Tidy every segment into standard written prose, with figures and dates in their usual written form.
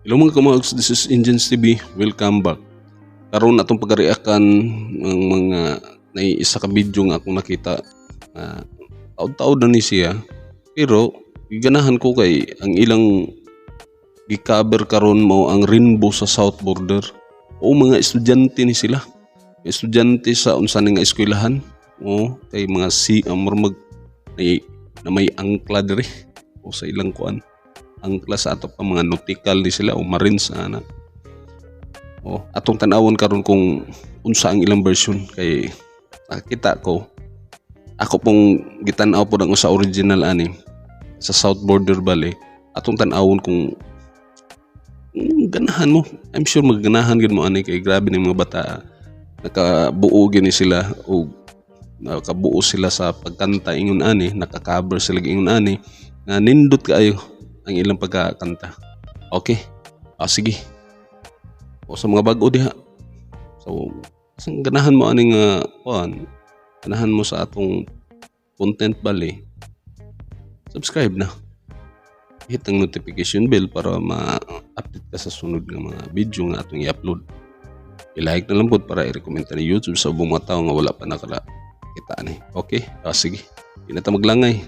Hello mga kamags, this is Engines TV. Welcome back. Karon atong pagreakan ng mga naiisa ka video nga akong nakita. Taod-taod na ni siya. Pero giganahan ko kay ang ilang gi-cover karon mo ang rainbow sa South Border. O mga estudyante ni sila. Estudyante sa unsa nga eskwelahan. O kay mga marmag na may angkla diri o sa ilang kuan. Ang klase ato pa mga nautical di sila o marines ana. O atong tan-awon karon kung unsa ang ilang version kay nakita ko ako pong gitan-aw po ang sa original ani sa South Border Valley. Atong tan-awon kung ganahan mo. I'm sure magganahan gid mo ani kay grabe ning mga bata. Nakabuo gini sila o nakabuo sila sa pagkanta ingon ani, naka-cover sila ingon ani nga nindot kaayo ang ilang pagkakanta. Okay? Sige. O sa mga bago diha. So, ganahan mo aning ganahan mo sa atong content bali. Subscribe na. Hit ang notification bell para ma-update ka sa sunod nga mga video nga atong i-upload. I-like na lang po para i-recommend ni YouTube sa ubang mga tao nga wala pa nakakita ni. Okay? Sige. Hindi na ta maglangay.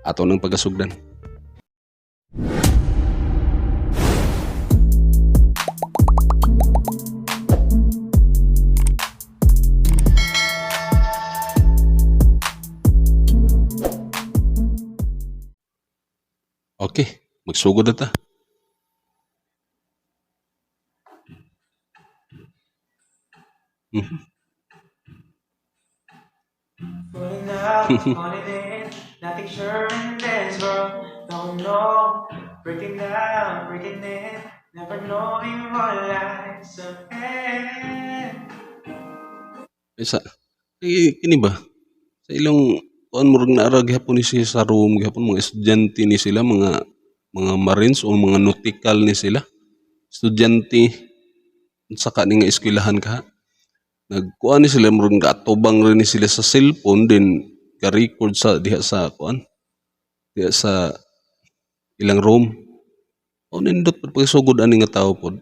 Ato ng pagasugdan. Okay, magsugod na ta. Nothing sure in this world. Don't know. Breaking down, breaking in. Never knowing what lies ahead. Kini ba? Sa ilang kuan murag naara gihapon ni siya sa room, gihapon mga estudyante ni sila, mga marines o mga nautical ni sila. Estudyante sa kaning nga eskwelahan ka. Nagkuan ni sila murag gatubang rin ni sila sa cellphone din ka-record sa diha sa kuan. Diha sa ilang room. O nindot pagpasugod ani nga tao pod.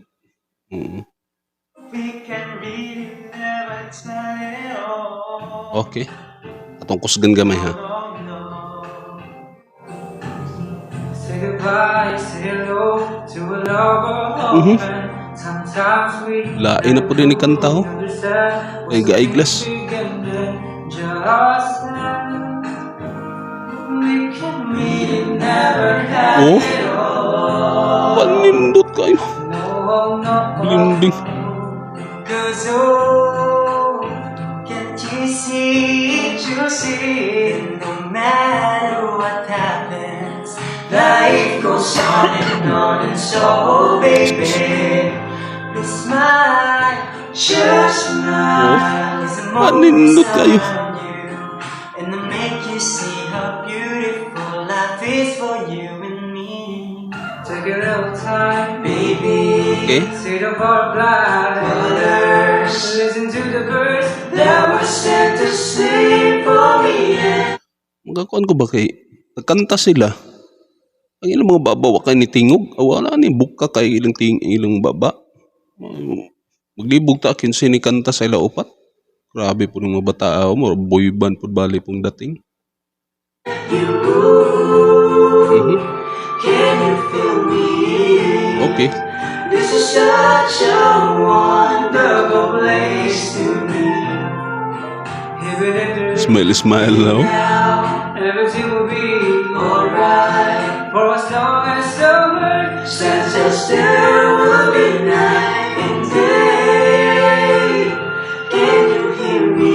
We can really never explain it all. Okay. Atong kusgan gamay ha. Say goodbye, say hello to a lover. Sometimes we Lain na po din ni kanta ho. Ay gaiglas. we can really never have Oh. it all. Panindot kayo. No, no, Blinding. cause can't you see, no matter what happens, life goes on, and so baby, this smile, just smile, is the Panindot most kayo. on you, and to make you see how beautiful life is for you and me. Take a little time, baby. Okay. See the butterflies, colors. Listen to the birds that were sent to sing for me. Magakuan ko ba kay nagkanta sila. Ang ilang mga baba wa kay ni tingog, wala ni buka kay ilang baba. Maglibog ta kinsa ni kanta sa ila upat. Grabe po ng mga bata mo, boy band pud bali pong dating. Can you feel me? Okay. This is such a wonderful place to be. Even if there's Smile now. now, everything will be alright. For as long as the world stands still, there will be night and day. Can you hear me?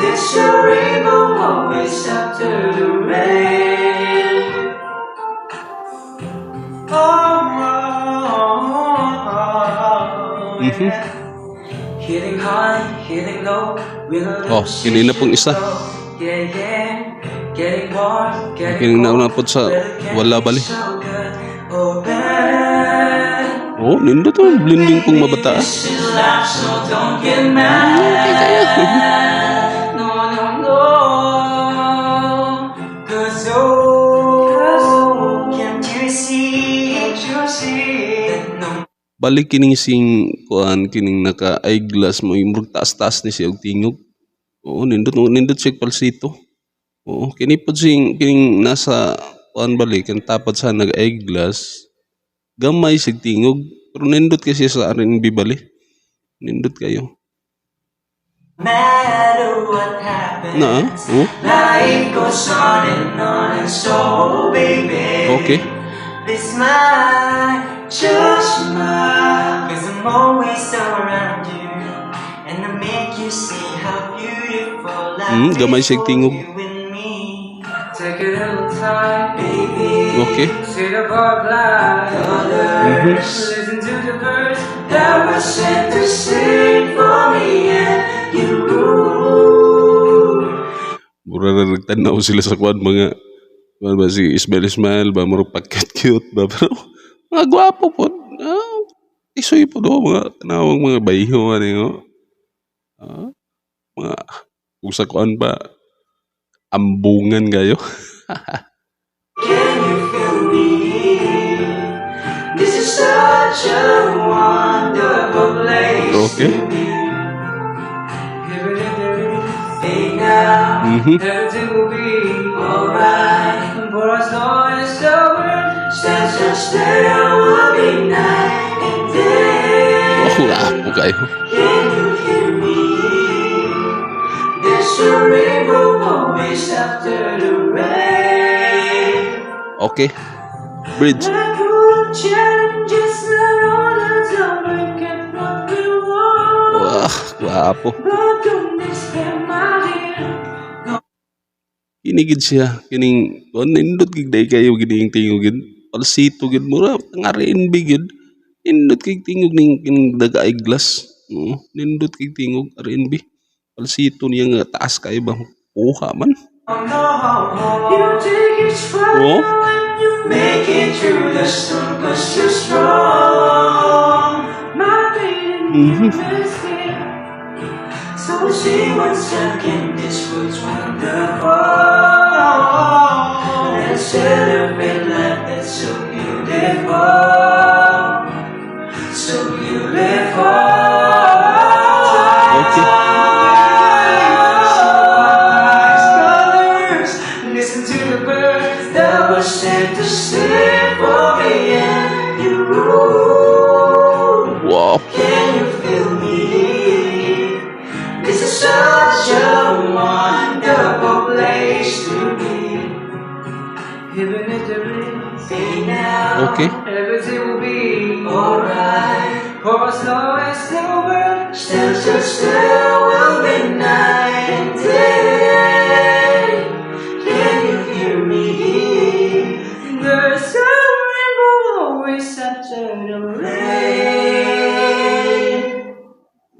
There's a rainbow always after the rain. Hitting high, hitting low, Kini na pong isa. yeah, yeah. Getting warm, Kining nauna po sa wala bali. so good. Oh, bad. Oh, nindot to. Blending pong mabata. This is life, so don't get mad. No, no, no. Cause can't you see? can't you see that no Balik kining sing kuan kining naka eyeglass mo imong taas-taas ni siya og tingog. Oo, nindot siya palsito. Oo, kini pod sing kining nasa kuan balik ang tapad sa nag eyeglass gamay sig tingog pero nindot kasi sa R&B bali. Nindot kayo. matter what happens, Na, oh, life goes on and so baby, okay. this smile, just smile, 'cause I'm always around you, and I make you see how beautiful life Gamay is siya for tingog. you and me. Take a little time, baby. Okay. See the butterfly colors. Listen to the birds that were sent to sing for me and you. Mura na nagtanaw sila sa kuan mga ba si Ismail ba mura pa-cute ba pero mga gwapo po. Isoy po do mga tanawang mga bayho ani ngo. Mga kung sa kuan ba ambungan kayo. Can you feel me? This is such a wonderful place. Okay. Even if there is fate now, everything will be alright. For as long as the world stands just still, will be night and day. Gwapo kayo. Can you hear me? There's a rainbow always after the rain. Okay. Bridge. I could change, it's not all the time I can what we want. Wah, gwapo. But don't despair, my dear. Kinigid siya kining kuan nindot gid day kayo gining tingog gid. Palsito gid mura ang R&B gid. Nindot kay tingog ning kining daga eyeglass. Nindot kay tingog R&B. Palsito niya nga taas kayo ba? Kuha man. Oh no, you take it far Oh. when you make it through the storm, 'cause you're strong. My baby, so see what's in this world's wonderful. Let's celebrate life that's so beautiful, so beautiful. Okay. Listen to the birds that were sent to sing for me and you. Wow. Can you feel me? This is such a wonderful place to be. Even if there is fate now, Okay. everything will be alright. For as long as the world stands still, will be night and day. Can you hear me? There's a rainbow always after the rain.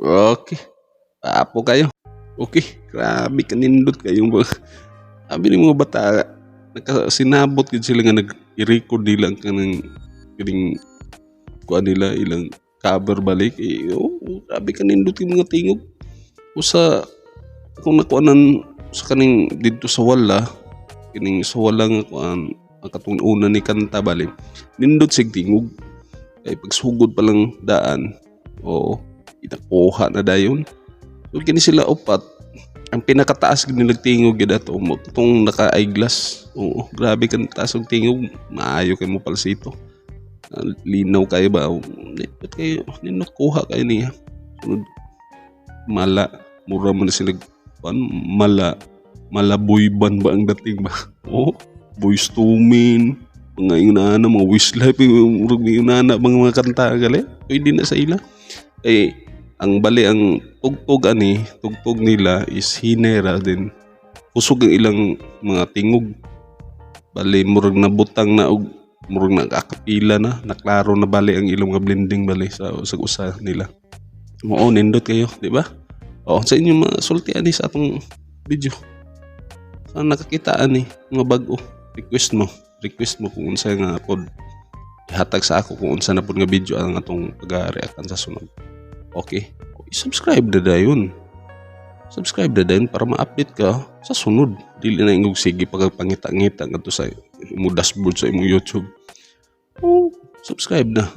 Okay. Apo kayo. Okay. Grabe kanindot kayong mga sabi ni mga bata nakasinabot gid sila nga nag-i-record nila ang kanang kining kuan nila ilang cover balik. Grabe kanindot yung mga tingog. Usa kung nakuanan sa kaning dito sa wala kining sa wala nga kuan ang katong una ni kanta balik. Nindot sig tingog. Kay pagsugod pa lang daan. Oo. Itakuha na dayon. So kini sila upat ang pinakataas gid nagtingog gid ato mo tong naka-eyeglass. Oo, grabe kan taas og tingog, maayo kay mo palsito. Linaw kayo ba? Nindot kayo, nindot kuha kayo niya. Sunod mala, mura man sila mala boy band ba ang dating ba? Oo, Boyz II Men, mga inana, mga Westlife, murag inana mga kanta gali. Pwede na sa ila. Ang bali ang tugtog nila is hinera din. Kusog ang ilang mga tingog. Bali murag nabutang na og murag nag-akapila na, naklaro na bali ang ilang mga blending bali sa usag-usa nila. Mao nindot kayo, di ba? Sa inyo masultian ni sa atong video. Saan nakakitaan ni mga bag-o? Request mo kung unsa nga pod. Ihatag sa ako kung unsa na pod nga video ang atong pag-reactan sa sunod. Okay. I-subscribe na dayon. Subscribe na dayon para ma-update ka sa sunod. Dili na ingog sige pagpangita-ngita ngadto sa imong dashboard sa imong YouTube. o subscribe na.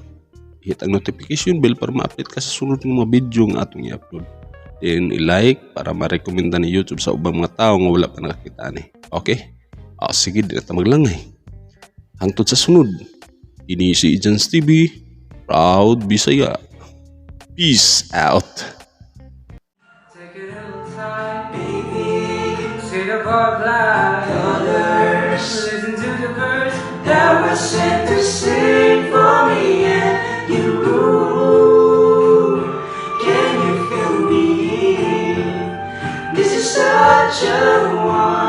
Hit ang notification bell para ma-update ka sa sunod ng mga video nga atong i-upload. Then i-like para ma-recommenda ni YouTube sa ubang mga tao nga wala pa nakakita ni. Okay? Sige, di na ta maglangay. Hangtod sa sunod. Ini si Ijans TV, proud Bisaya. Peace out. Take a little time, baby. Sit above like others. Listen to the birds that were sent to sing for me and you. Can you feel me? This is such a wonderful